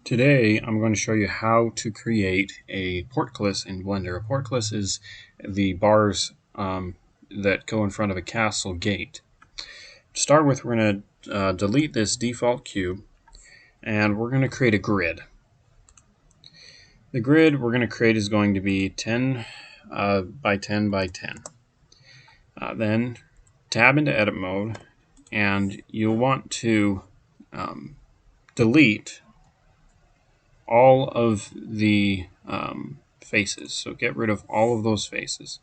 Today I'm going to show you how to create a portcullis in Blender. A portcullis is the bars that go in front of a castle gate. To start with, we're going to delete this default cube and we're going to create a grid. The grid we're going to create is going to be 10 by 10 by 10. Then tab into edit mode and you'll want to delete all of the faces. So get rid of all of those faces.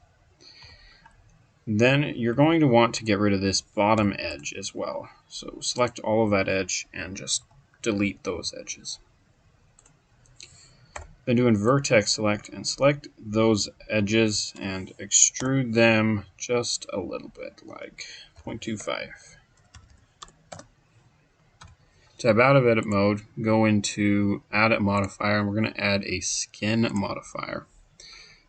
Then you're going to want to get rid of this bottom edge as well. So select all of that edge and just delete those edges. Then do a vertex select and select those edges and extrude them just a little bit, like 0.25. Tab out of edit mode, go into add a modifier, and we're going to add a skin modifier.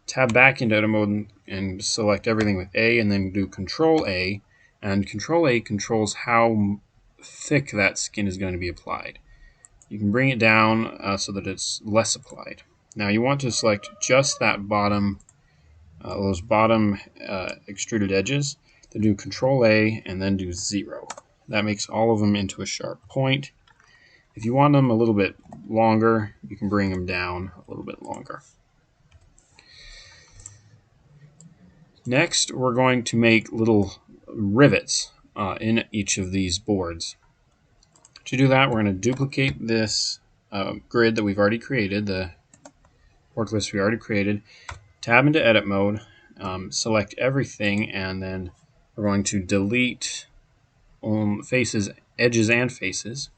Tab back into edit mode and select everything with A, and then do Control A, and Control A controls how thick that skin is going to be applied. You can bring it down so that it's less applied. Now you want to select just that bottom, those bottom extruded edges. Then do Control A and then do 0. That makes all of them into a sharp point. If you want them a little bit longer, you can bring them down a little bit longer. Next, we're going to make little rivets in each of these boards. To do that, we're going to duplicate this grid that we've already created, the portcullis we already created, tab into edit mode, select everything, and then we're going to delete faces, edges and faces.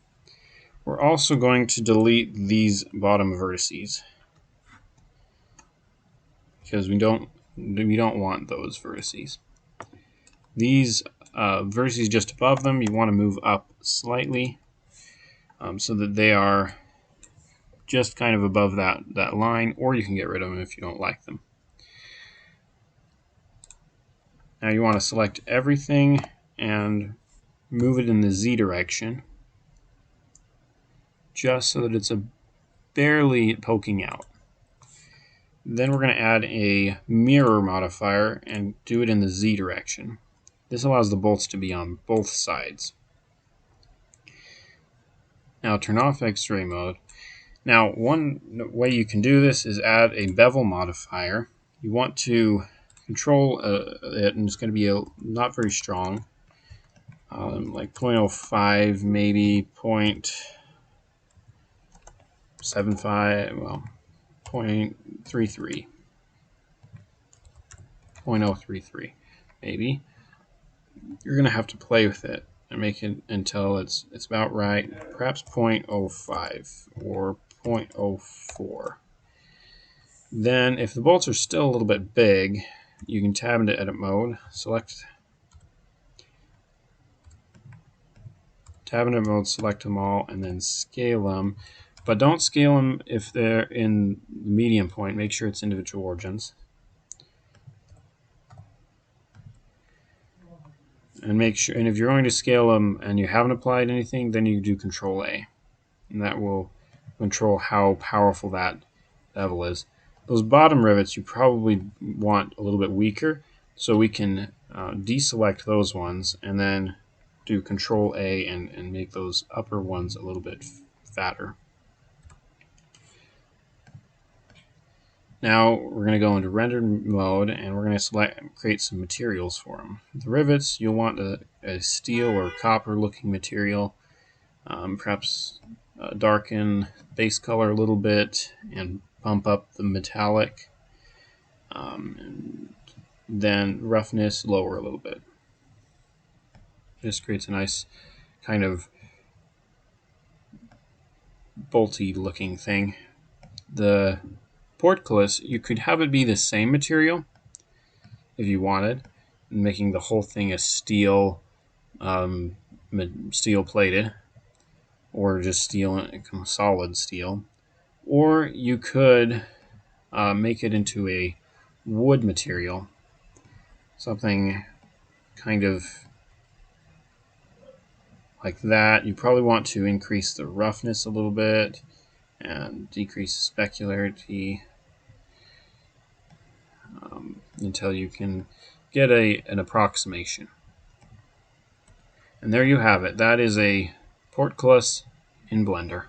We're also going to delete these bottom vertices because we don't want those vertices. These vertices just above them, you want to move up slightly so that they are just kind of above that line, or you can get rid of them if you don't like them. Now you want to select everything and move it in the Z direction, just so that it's barely poking out. Then we're going to add a mirror modifier and do it in the Z direction. This allows the bolts to be on both sides. Now turn off X-ray mode. Now one way you can do this is add a bevel modifier. You want to control it, and it's going to be not very strong, like 0.05, maybe 0.75, well, 0.33, 0.033 maybe. You're going to have to play with it and make it until it's about right, perhaps 0.05 or 0.04. Then if the bolts are still a little bit big, you can tab into edit mode, select them all, and then scale them. But don't scale them if they're in the medium point. Make sure it's individual origins. And make sure, and if you're going to scale them and you haven't applied anything, then you do Control A, and that will control how powerful that bevel is. Those bottom rivets you probably want a little bit weaker, so we can deselect those ones and then do Control A and make those upper ones a little bit fatter. Now we're going to go into render mode and we're going to create some materials for them. The rivets, you'll want a steel or copper looking material, perhaps darken base color a little bit and bump up the metallic, and then roughness lower a little bit. This creates a nice kind of bolty looking thing. The portcullis, you could have it be the same material if you wanted, making the whole thing a steel, steel plated, or just steel, solid steel. Or you could make it into a wood material, something kind of like that. You probably want to increase the roughness a little bit and decrease the specularity until you can get an approximation. And there you have it. That is a portcullis in Blender.